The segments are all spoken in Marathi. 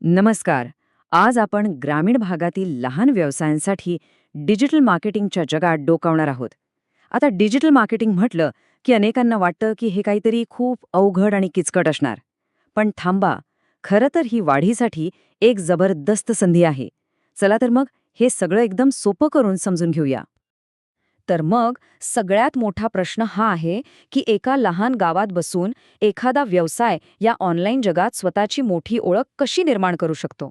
नमस्कार. आज आपण ग्रामीण भागातील लहान व्यवसायांसाठी डिजिटल मार्केटिंगच्या जगात डोकावणार आहोत. आता डिजिटल मार्केटिंग म्हटलं की अनेकांना वाटतं की हे काहीतरी खूप अवघड आणि किचकट असणार. पण थांबा, खरं तर ही वाढीसाठी एक जबरदस्त संधी आहे. चला तर मग हे सगळं एकदम सोपं करून समजून घेऊया. तर मग सगळ्यात मोठा प्रश्न हा आहे की एका लहान गावात बसून एखादा व्यवसाय या ऑनलाईन जगात स्वतःची मोठी ओळख कशी निर्माण करू शकतो.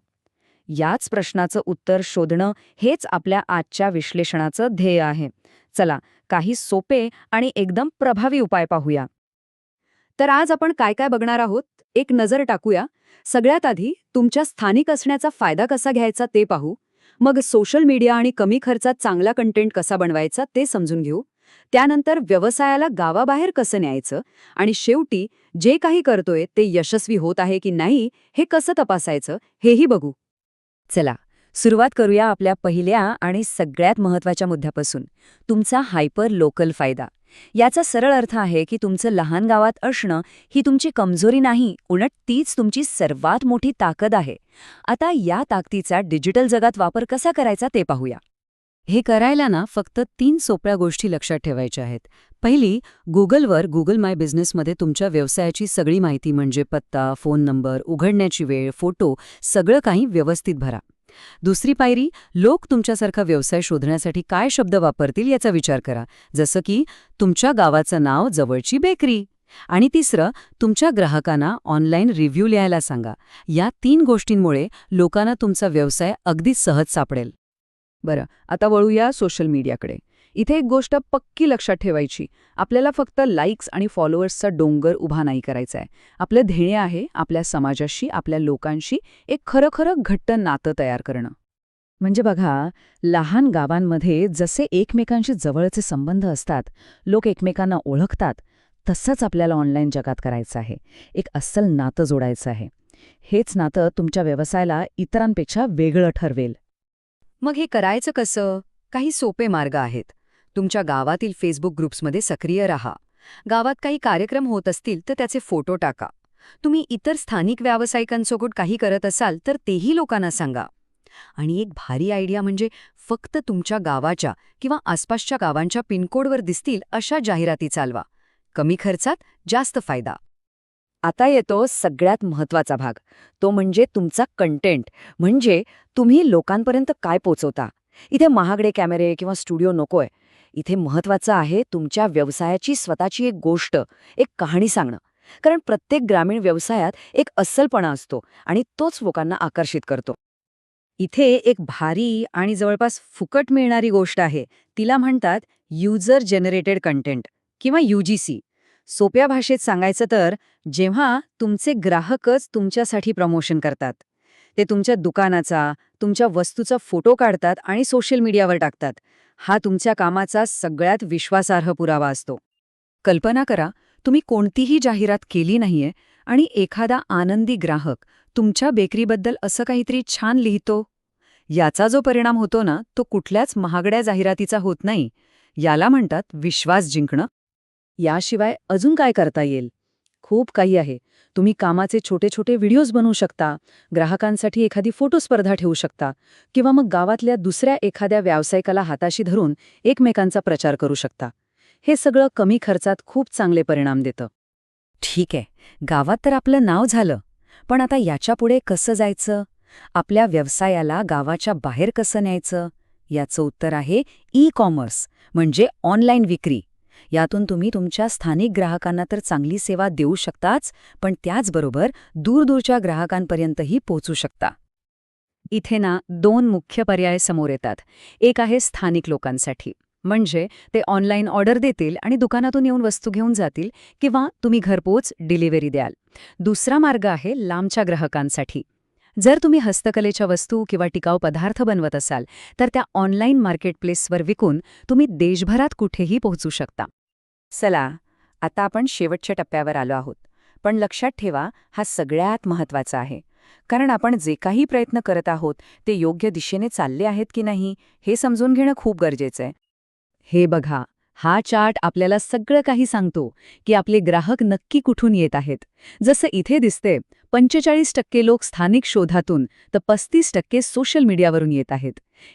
याच प्रश्नाचं उत्तर शोधणं हेच आपल्या आजच्या विश्लेषणाचं ध्येय आहे. चला, काही सोपे आणि एकदम प्रभावी उपाय पाहूया. तर आज आपण काय काय बघणार आहोत, एक नजर टाकूया. सगळ्यात आधी तुमच्या स्थानिक असण्याचा फायदा कसा घ्यायचा ते पाहू. मग सोशल मीडिया आणि कमी खर्चात चांगला कंटेंट कसा बनवायचा ते समजून घेऊ. त्यानंतर व्यवसायाला गावाबाहेर कसं न्यायचं, आणि शेवटी जे काही करतोय ते यशस्वी होत आहे की नाही हे कसं तपासायचं हेही बघू. चला, सुरुवात करूया आपल्या पहिल्या आणि सगळ्यात महत्त्वाच्या मुद्द्यापासून, तुमचा हायपर लोकल फायदा. याचा सरळ अर्थ आहे की तुमचं लहान गावात असणं ही तुमची कमजोरी नाही, उलट तीच तुमची सर्वात मोठी ताकद आहे. आता या ताकदीचा डिजिटल जगात वापर कसा करायचा ते पाहूया. हे करायला ना फक्त 3 सोप्या गोष्टी लक्षात ठेवायच्या आहेत. पहिली, गुगलवर गुगल माय बिझनेसमध्ये तुमच्या व्यवसायाची सगळी माहिती म्हणजे पत्ता, फोन नंबर, उघडण्याची वेळ, फोटो सगळं काही व्यवस्थित भरा. दुसरी पायरी, लोक तुमच्यासारखा व्यवसाय शोधण्यासाठी काय शब्द वापरतील याचा विचार करा, जसं की तुमच्या गावाचं नाव, जवळची बेकरी. आणि तिसरं, तुमच्या ग्राहकांना ऑनलाईन रिव्ह्यू लिहायला सांगा. या 3 गोष्टींमुळे लोकांना तुमचा व्यवसाय अगदी सहज सापडेल. बरं, आता वळूया सोशल मीडियाकडे. इथे एक गोष्ट पक्की लक्षात ठेवायची, आपल्याला फक्त लाईक्स आणि फॉलोअर्सचा डोंगर उभा नाही करायचा आहे. आपलं ध्येय आहे आपल्या समाजाशी, आपल्या लोकांशी एक खरं घट्ट नातं तयार करणं. म्हणजे बघा, लहान गावांमध्ये जसे एकमेकांशी जवळचे संबंध असतात, लोक एकमेकांना ओळखतात, तसंच आपल्याला ऑनलाईन जगात करायचं आहे. एक अस्सल नातं जोडायचं आहे. हेच नातं तुमच्या व्यवसायाला इतरांपेक्षा वेगळं ठरवेल. मग हे करायचं कसं? काही सोपे मार्ग आहेत. तुमच्या गावातील फेसबुक ग्रुप्समध्ये सक्रिय राहा. गावात काही कार्यक्रम होत असतील तर त्याचे फोटो टाका. तुम्ही इतर स्थानिक व्यावसायिकांसोबत काही करत असाल तर तेही लोकांना सांगा. आणि एक भारी आयडिया म्हणजे फक्त तुमच्या गावाच्या किंवा आसपासच्या गावांच्या पिनकोडवर दिसतील अशा जाहिराती चालवा. कमी खर्चात जास्त फायदा. आता येतो सगळ्यात महत्त्वाचा भाग, तो म्हणजे तुमचा कंटेंट. म्हणजे तुम्ही लोकांपर्यंत काय पोचवता. इथे महागडे कॅमेरे किंवा स्टुडिओ नकोय. इथे महत्त्वाचं आहे तुमच्या व्यवसायाची स्वतःची एक गोष्ट, एक कहाणी सांगणं. कारण प्रत्येक ग्रामीण व्यवसायात एक अस्सलपणा असतो आणि तोच लोकांना आकर्षित करतो. इथे एक भारी आणि जवळपास फुकट मिळणारी गोष्ट आहे. तिला म्हणतात युजर जनरेटेड कंटेंट किंवा UGC. सोप्या भाषेत सांगायचं तर, जेव्हा तुमचे ग्राहकच तुमच्यासाठी प्रमोशन करतात. ते तुमच्या दुकानाचा, तुमच्या वस्तूचा फोटो काढतात आणि सोशल मीडियावर टाकतात. हा तुमच्या कामाचा सगळ्यात विश्वासार्ह पुरावा असतो. कल्पना करा, तुम्ही कोणतीही जाहिरात केली नाहीये आणि एखादा आनंदी ग्राहक तुमच्या बेकरीबद्दल असं काहीतरी छान लिहितो. याचा जो परिणाम होतो ना, तो कुठल्याच महागड्या जाहिरातीचा होत नाही. याला म्हणतात विश्वास जिंकणं. याशिवाय अजून काय करता येईल? खूप काही आहे. तुम्ही कामाचे छोटे छोटे व्हिडिओज बनवू शकता, ग्राहकांसाठी एखादी फोटो स्पर्धा ठेवू शकता, किंवा मग गावातल्या दुसऱ्या एखाद्या व्यावसायिकाला हाताशी धरून एकमेकांचा प्रचार करू शकता. हे सगळं कमी खर्चात खूप चांगले परिणाम देतं. ठीक आहे, गावात तर आपलं नाव झालं, पण आता याच्यापुढे कसं जायचं? आपल्या व्यवसायाला गावाच्या बाहेर कसं न्यायचं? याचं उत्तर आहे ई-कॉमर्स, म्हणजे ऑनलाईन विक्री. यातून तुम्ही तुमच्या स्थानिक ग्राहकांना तर चांगली सेवा देऊ शकताच, पण त्याचबरोबर दूरदूरच्या ग्राहकांपर्यंतही पोहोचू शकता. इथे ना 2 मुख्य पर्याय समोर येतात. एक आहे स्थानिक लोकांसाठी, म्हणजे ते ऑनलाईन ऑर्डर देतील आणि दुकानातून येऊन वस्तू घेऊन जातील, किंवा तुम्ही घरपोच डिलिव्हरी द्याल. दुसरा मार्ग आहे लांबच्या ग्राहकांसाठी. जर तुम्ही हस्तकलेच्या वस्तू किंवा टिकाऊ पदार्थ बनवत असाल तर त्या ऑनलाईन मार्केटप्लेसवर विकून तुम्ही देशभरात कुठेही पोहोचू शकता. चला, आता आपण शेवटच्या टप्प्यावर आलो आहोत. पण लक्षात ठेवा, हा सगळ्यात महत्त्वाचा आहे. कारण आपण जे काही प्रयत्न करत आहोत ते योग्य दिशेने चालले आहेत की नाही हे समजून घेणं खूप गरजेचं आहे. हे बघा, हा चार्ट आपल्याला सगळं काही सांगतो की आपले ग्राहक नक्की कुठून येत आहेत. जसं इथे दिसते, 45% लोक स्थानिक शोधातून तर 35% सोशल मीडियावरून येत आहेत.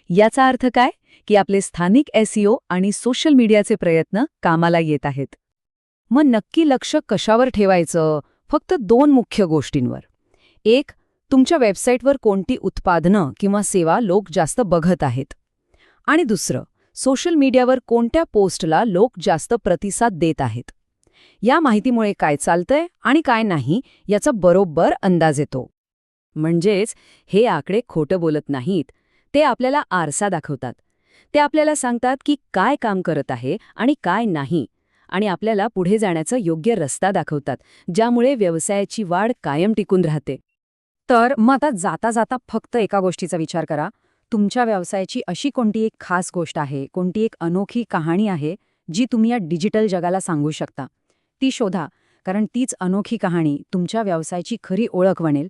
याचा अर्थ काय? की आपले स्थानिक SEO आणि सोशल मीडियाचे प्रयत्न कामाला येत आहेत. मग नक्की लक्ष कशावर ठेवायचं? फक्त 2 मुख्य गोष्टींवर. एक, तुमच्या वेबसाईटवर कोणती उत्पादनं किंवा सेवा लोक जास्त बघत आहेत. आणि दुसरं, सोशल मीडियावर कोणत्या पोस्टला लोक जास्त प्रतिसाद देत आहेत. या माहितीमुळे काय चालतंय आणि काय नाही याचा बरोबर अंदाज येतो. म्हणजेच हे आकडे खोटं बोलत नाहीत, ते आपल्याला आरसा दाखवतात. ते आपल्याला सांगतात की काय काम करत आहे आणि काय नाही, आणि आपल्याला पुढे जाण्याचा योग्य रस्ता दाखवतात, ज्यामुळे व्यवसायाची वाढ कायम टिकून राहते. तर मग आता जाता जाता फक्त एका गोष्टीचा विचार करा. तुमच्या व्यवसायाची अशी कोणती एक खास गोष्ट आहे, कोणती एक अनोखी कहाणी आहे, जी तुम्ही या डिजिटल जगाला सांगू शकता. ती शोधा, कारण तीच अनोखी कहाणी तुमच्या व्यवसायाची खरी ओळख बनेल.